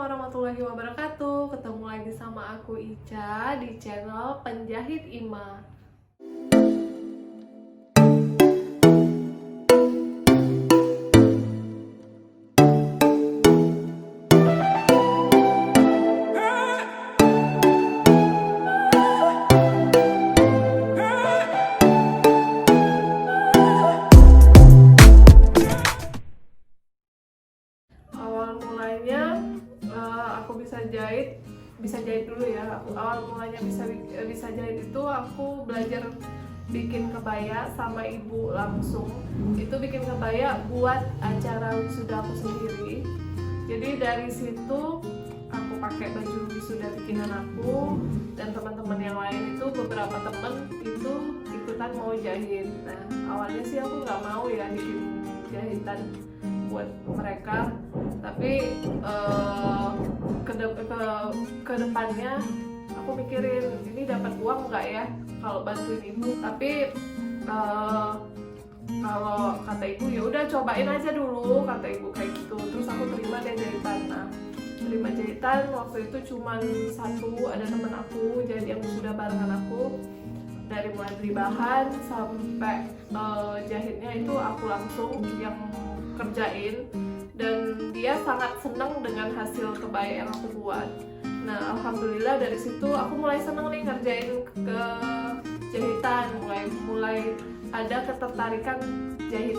warahmatullahi wabarakatuh. Ketemu lagi sama aku Ica di channel Penjahit Ima. Awal mulanya aku bisa jahit dulu ya. Awal mulanya bisa jahit itu aku belajar bikin kebaya sama ibu langsung. Itu bikin kebaya buat acara wisuda aku sendiri. Jadi dari situ aku pakai baju wisuda bikinan aku, dan teman-teman yang lain itu beberapa temen itu ikutan mau jahit. Nah awalnya sih aku nggak mau ya bikin jahitan buat mereka, tapi ke depannya aku mikirin ini dapat uang nggak ya kalau bantuin ibu. Tapi kalau kata ibu ya udah cobain aja dulu, kata ibu kayak gitu. Terus aku terima deh jahitan. Nah terima jahitan waktu itu cuman satu, ada temen aku jadi yang sudah barengan aku. Dari mulai beli bahan sampai jahitnya itu aku langsung yang kerjain, dan dia sangat senang dengan hasil kebaya yang aku buat. Nah alhamdulillah dari situ aku mulai seneng nih ngerjain ke jahitan, mulai ada ketertarikan jahit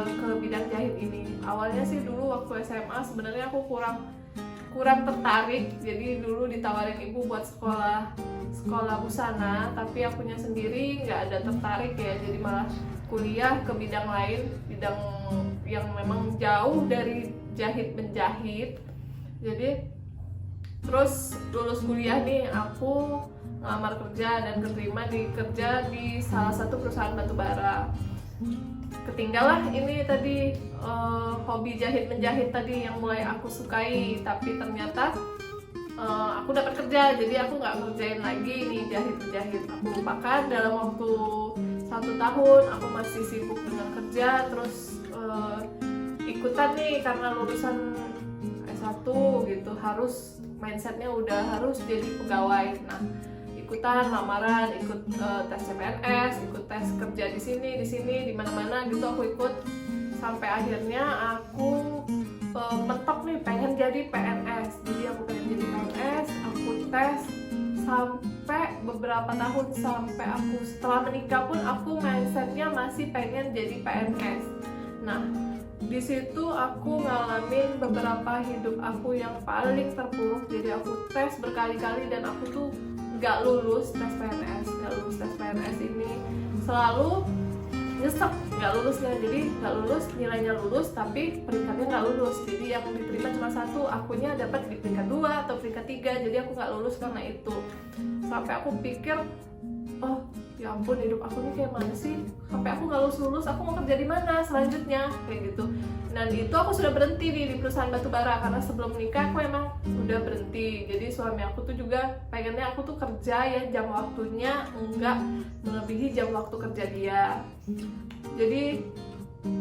ke bidang jahit ini. Awalnya sih dulu waktu SMA sebenarnya aku kurang tertarik, jadi dulu ditawarin ibu buat sekolah busana, tapi akunya sendiri nggak ada tertarik ya, jadi malah kuliah ke bidang lain, bidang yang memang jauh dari jahit menjahit. Jadi terus lulus kuliah nih aku ngelamar kerja dan keterima kerja di salah satu perusahaan batubara. Ketinggalah ini tadi hobi jahit menjahit tadi yang mulai aku sukai, tapi ternyata aku dapat kerja, jadi aku nggak ngerjain lagi nih jahit menjahit. Aku lupakan dalam waktu 1 tahun. Aku masih sibuk dengan kerja, terus ikutan nih karena lulusan S1 gitu, harus mindsetnya udah harus jadi pegawai. Nah ikutan lamaran, ikut tes CPNS, ikut tes kerja di sini, di mana-mana gitu aku ikut, sampai akhirnya aku mentok nih pengen jadi PNS. Jadi aku pengen jadi PNS, aku tes sampai beberapa tahun, sampai aku setelah menikah pun aku mindsetnya masih pengen jadi PNS. Nah di situ aku ngalamin beberapa hidup aku yang paling terpuruk. Jadi aku tes berkali-kali dan aku tuh nggak lulus tes PNS ini, selalu nyesek nggak lulusnya. Jadi nggak lulus, nilainya lulus tapi peringkatnya nggak lulus. Jadi yang diterima cuma 1, akunya dapat di peringkat 2 atau peringkat 3. Jadi aku nggak lulus karena itu. Sampai aku pikir, oh ya ampun, hidup aku ini kayak mana sih, sampai aku nggak lulus, aku mau kerja di mana selanjutnya, kayak gitu. Dan itu aku sudah berhenti di perusahaan batubara, karena sebelum nikah aku emang udah berhenti. Jadi suami aku tuh juga pengennya aku tuh kerja ya jam waktunya enggak melebihi jam waktu kerja dia. Jadi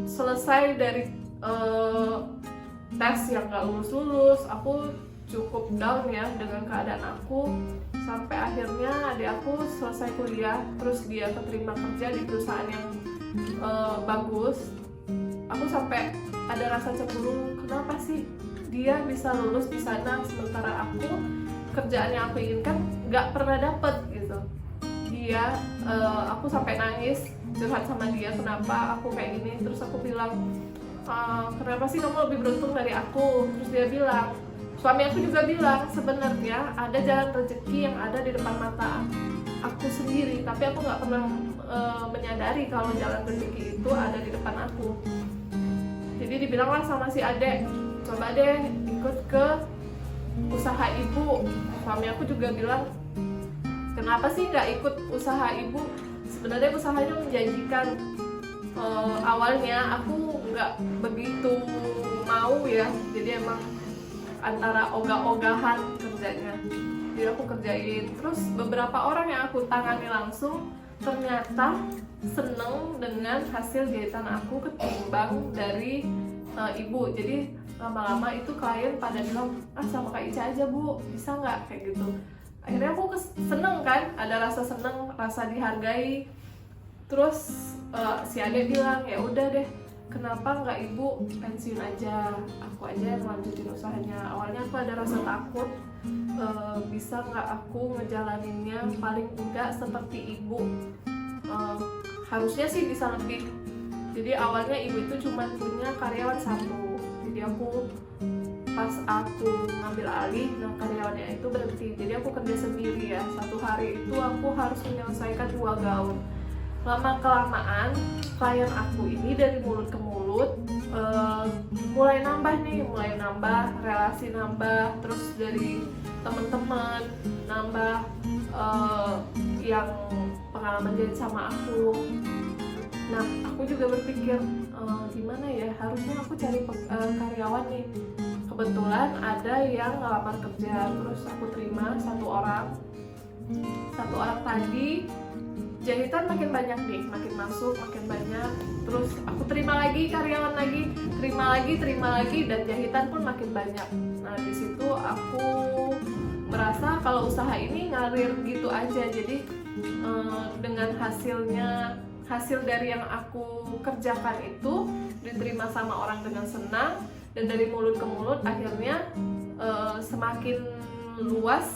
selesai dari tes yang nggak lulus, aku cukup down ya dengan keadaan aku. Sampai akhirnya adik aku selesai kuliah, terus dia keterima kerja di perusahaan yang bagus. Aku sampai ada rasa cemburu, kenapa sih dia bisa lulus di sana sementara aku kerjaan yang aku inginkan nggak pernah dapet gitu. Aku sampai nangis curhat sama dia, kenapa aku kayak gini. Terus aku bilang, kenapa sih kamu lebih beruntung dari aku? Terus dia bilang, suami aku juga bilang, sebenarnya ada jalan rezeki yang ada di depan mata aku sendiri, tapi aku nggak pernah menyadari kalau jalan rezeki itu ada di depan aku. Jadi dibilanglah sama si adek, coba deh ikut ke usaha ibu. Suami aku juga bilang, kenapa sih nggak ikut usaha ibu? Sebenarnya usahanya menjanjikan. Awalnya aku nggak begitu mau ya, jadi emang antara ogah-ogahan kerjanya. Jadi aku kerjain, terus beberapa orang yang aku tangani langsung ternyata seneng dengan hasil jahitan aku ketimbang dari ibu. Jadi lama-lama itu klien pada bilang, sama Kak Ica aja Bu, bisa nggak kayak gitu. Akhirnya aku seneng kan, ada rasa seneng, rasa dihargai. Terus si Ade bilang, ya udah deh, kenapa nggak Ibu pensiun aja, aku aja yang lanjutin usahanya. Awalnya aku ada rasa takut, bisa nggak aku ngejalaninnya paling enggak seperti Ibu. Harusnya sih bisa lebih. Jadi awalnya Ibu itu cuma punya karyawan 1. Jadi aku pas aku ngambil alih, nah karyawannya itu berhenti. Jadi aku kerja sendiri ya. Satu hari itu aku harus menyelesaikan 2 gaun. Lama-kelamaan klien aku ini dari mulut ke mulut mulai nambah, relasi nambah, terus dari teman-teman nambah, yang pengalaman jadi sama aku. Nah, aku juga berpikir gimana ya, harusnya aku cari karyawan nih. Kebetulan ada yang ngelamar kerja, terus aku terima 1 orang. 1 orang tadi, jahitan makin banyak nih, makin masuk, makin banyak. Terus aku terima lagi karyawan lagi, terima lagi, dan jahitan pun makin banyak. Nah, di situ aku merasa kalau usaha ini ngalir gitu aja. Jadi dengan hasil dari yang aku kerjakan itu diterima sama orang dengan senang, dan dari mulut ke mulut akhirnya semakin luas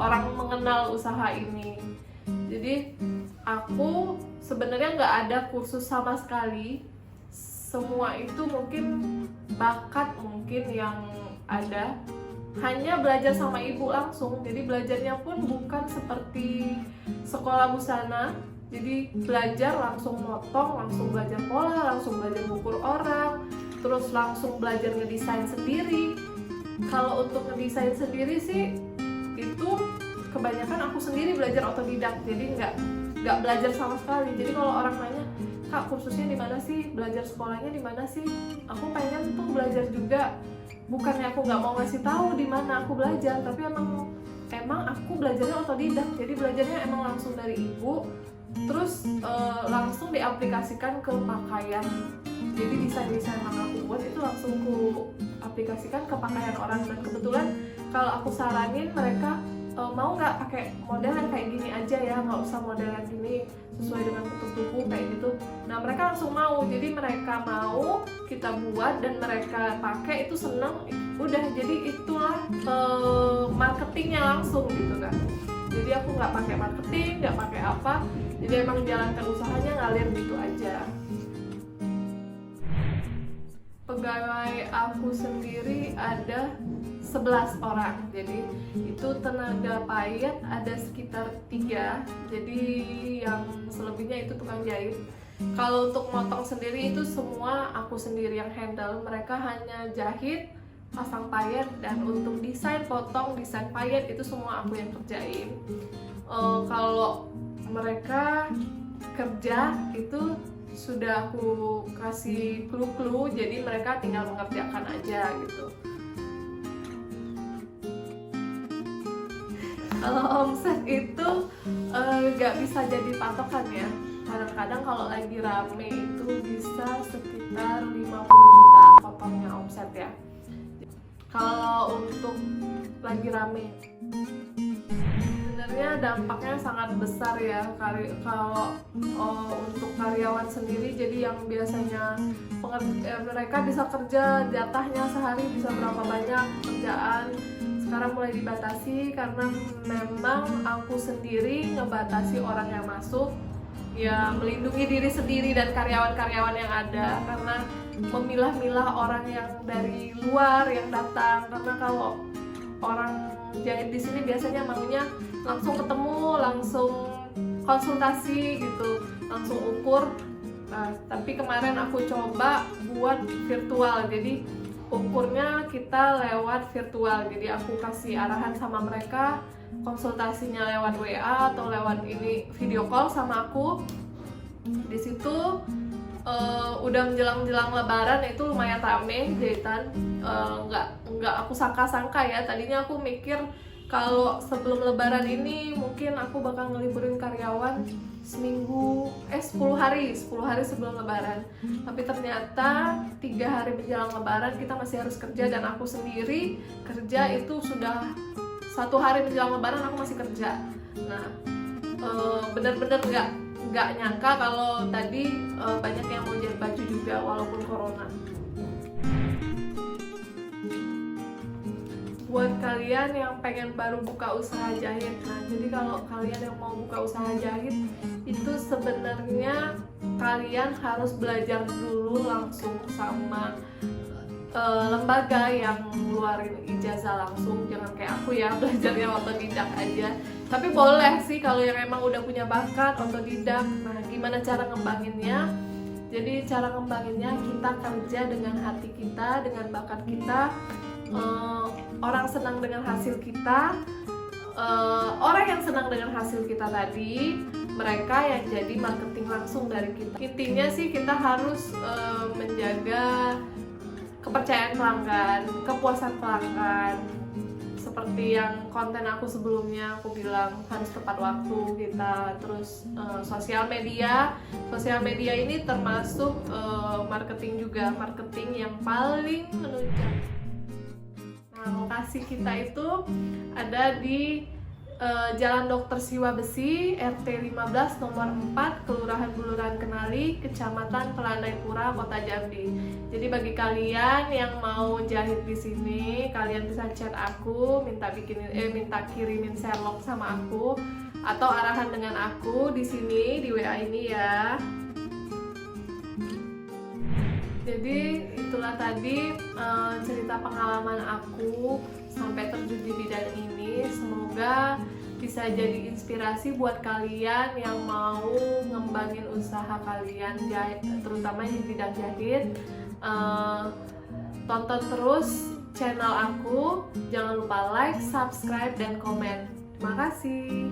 orang mengenal usaha ini. Jadi aku sebenarnya nggak ada kursus sama sekali, semua itu mungkin bakat mungkin yang ada, hanya belajar sama ibu langsung. Jadi belajarnya pun bukan seperti sekolah busana, jadi belajar langsung motong, langsung belajar pola, langsung belajar ngukur orang, terus langsung belajar ngedesain sendiri. Kalau untuk ngedesain sendiri sih itu kebanyakan aku sendiri belajar otodidak, jadi nggak belajar sama sekali. Jadi kalau orang nanya, Kak kursusnya di mana sih, belajar sekolahnya di mana sih, aku pengen tuh belajar juga. Bukannya aku nggak mau ngasih tahu di mana aku belajar, tapi emang aku belajarnya otodidak. Jadi belajarnya emang langsung dari ibu, terus langsung diaplikasikan ke pakaian. Jadi desain-desain yang aku buat itu langsung ku aplikasikan ke pakaian orang. Dan kebetulan kalau aku saranin mereka, mau nggak pakai model yang kayak gini aja ya, nggak usah model yang gini, sesuai dengan bentuk tubuh kayak gitu. Nah mereka langsung mau, jadi mereka mau kita buat dan mereka pakai, itu seneng. Udah, jadi itulah marketingnya langsung gitu kan. Jadi aku nggak pakai marketing, nggak pakai apa, jadi emang jalankan usahanya ngalir gitu aja. Pegawai aku sendiri ada 11 orang, jadi itu tenaga payet ada sekitar 3, jadi yang selebihnya itu tukang jahit. Kalau untuk motong sendiri itu semua aku sendiri yang handle, mereka hanya jahit, pasang payet, dan untuk desain potong, desain payet itu semua aku yang kerjain. Kalau mereka kerja itu sudah aku kasih clue-clue, jadi mereka tinggal mengerjakan aja gitu. Kalau omset itu nggak bisa jadi patokan ya. Kadang-kadang kalau lagi rame itu bisa sekitar 50 juta potongnya omset ya. Kalau untuk lagi rame, sebenarnya dampaknya sangat besar ya. Kalau untuk karyawan sendiri, jadi yang biasanya mereka bisa kerja, jatahnya sehari bisa berapa banyak kerjaan, sekarang mulai dibatasi karena memang aku sendiri ngebatasi orang yang masuk, ya melindungi diri sendiri dan karyawan-karyawan yang ada, karena memilah-milah orang yang dari luar yang datang. Karena kalau orang jahit di sini biasanya maunya langsung ketemu, langsung konsultasi gitu, langsung ukur. Nah, tapi kemarin aku coba buat virtual, jadi ukurnya kita lewat virtual. Jadi aku kasih arahan sama mereka, konsultasinya lewat WA atau lewat ini video call sama aku. Di situ udah menjelang Lebaran itu lumayan rame jahitan. Nggak aku sangka-sangka ya. Tadinya aku mikir Kalau sebelum lebaran ini mungkin aku bakal ngeliburin karyawan 10 hari sebelum lebaran. Tapi ternyata 3 hari menjelang lebaran kita masih harus kerja, dan aku sendiri kerja itu sudah 1 hari menjelang lebaran aku masih kerja. Nah, bener-bener nggak nyangka kalau tadi banyak yang mau jahit baju juga walaupun corona. Buat kalian yang pengen baru buka usaha jahit, nah jadi kalau kalian yang mau buka usaha jahit itu sebenarnya kalian harus belajar dulu langsung sama lembaga yang ngeluarin ijazah langsung. Jangan kayak aku ya, belajarnya otodidak aja. Tapi boleh sih kalau yang emang udah punya bakat otodidak. Nah, gimana cara ngembanginnya? Jadi cara ngembanginnya kita kerja dengan hati kita, dengan bakat kita. Orang senang dengan hasil kita, orang yang senang dengan hasil kita tadi, mereka yang jadi marketing langsung dari kita. Intinya sih kita harus menjaga kepercayaan pelanggan, kepuasan pelanggan. Seperti yang konten aku sebelumnya aku bilang harus tepat waktu kita. Terus sosial media ini termasuk marketing juga, marketing yang paling menunjang. Lokasi kita itu ada di Jalan Dr. Siwa Besi, RT 15 nomor 4, Kelurahan Buluran Kenali, Kecamatan Pelandaipura, Kota Jambi. Jadi bagi kalian yang mau jahit di sini, kalian bisa chat aku, minta kirimin selok sama aku, atau arahan dengan aku di sini di WA ini ya. Jadi itulah tadi cerita pengalaman aku sampai terjun di bidang ini. Semoga bisa jadi inspirasi buat kalian yang mau ngembangin usaha kalian, terutama di bidang jahit. Tonton terus channel aku, jangan lupa like, subscribe, dan komen. Terima kasih.